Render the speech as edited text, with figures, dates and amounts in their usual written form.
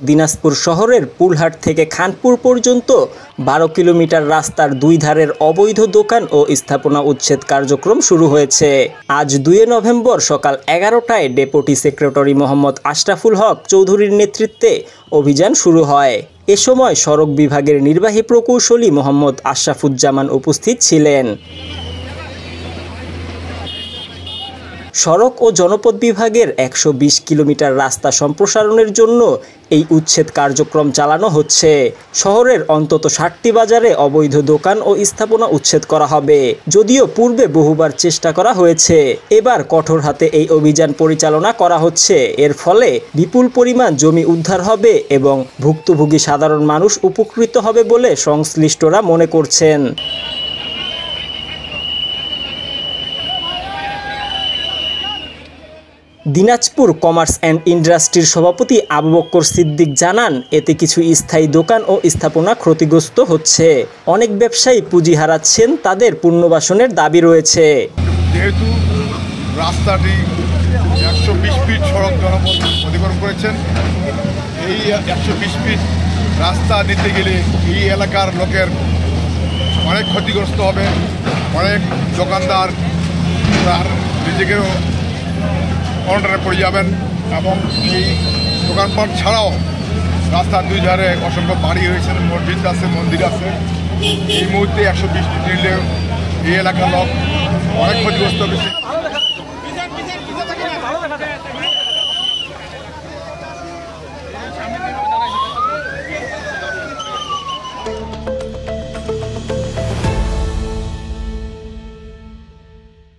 দিনাজপুর শহরের পুলহাট থেকে খানপুর পর্যন্ত 12 কিলোমিটার রাস্তার দুই ধারের অবৈধ দোকান ও স্থাপনা উচ্ছেদ কার্যক্রম শুরু হয়েছে। আজ 2 নভেম্বর সকাল 11টায় ডেপুটি সেক্রেটারি মোহাম্মদ আশরাফুল হক চৌধুরীর নেতৃত্বে অভিযান শুরু হয়। এ সময় সড়ক বিভাগের নির্বাহী প্রকৌশলী মোহাম্মদ আশরাফুজ্জামান উপস্থিত ছিলেন। সড়ক ও জনপদ বিভাগের 120 কিলোমিটার রাস্তা সম্প্রসারণের জন্য এই উচ্ছেদ কার্যক্রম চালানো হচ্ছে। শহরের অন্তত 60টি বাজারে অবৈধ দোকান ও স্থাপনা উচ্ছেদ করা হবে। যদিও পূর্বে বহুবার চেষ্টা করা হয়েছে, এবার কঠোর হাতে এই অভিযান পরিচালনা করা হচ্ছে। এর ফলে বিপুল পরিমাণ জমি উদ্ধার হবে এবং ভুক্তভোগী সাধারণ মানুষ উপকৃত হবে বলে সংশ্লিষ্টরা মনে করছেন। দিনাজপুর কমার্স অ্যান্ড ইন্ডাস্ট্রির সভাপতি আবু বকর সিদ্দিক জানান, এতে কিছু স্থায়ী দোকান ও স্থাপনা ক্ষতিগ্রস্ত হচ্ছে। অনেক ব্যবসায়ী পুঁজি হারাচ্ছেন, তাদের পুনর্বাসনের দাবি রয়েছে। যেহেতু রাস্তাটি 120 ফিট সড়ক জনপদ অধিগ্রহণ করেছেন, এই 120 ফিট রাস্তা দিতে গেলে এই এলাকার লোকের অনেক ক্ষতিগ্রস্ত হবে। অনেক দোকানদার তার নিজেকেও অনটনে পড়ে যাবেন এবং এই দোকানপাট ছাড়াও রাস্তার দুই ধারে অসংখ্য বাড়ি রয়েছে, মসজিদ আছে, মন্দির আছে। এই মুহূর্তে 120 ফিট নিলেও এই এলাকার লোক অনেক ক্ষতিগ্রস্ত হয়েছে।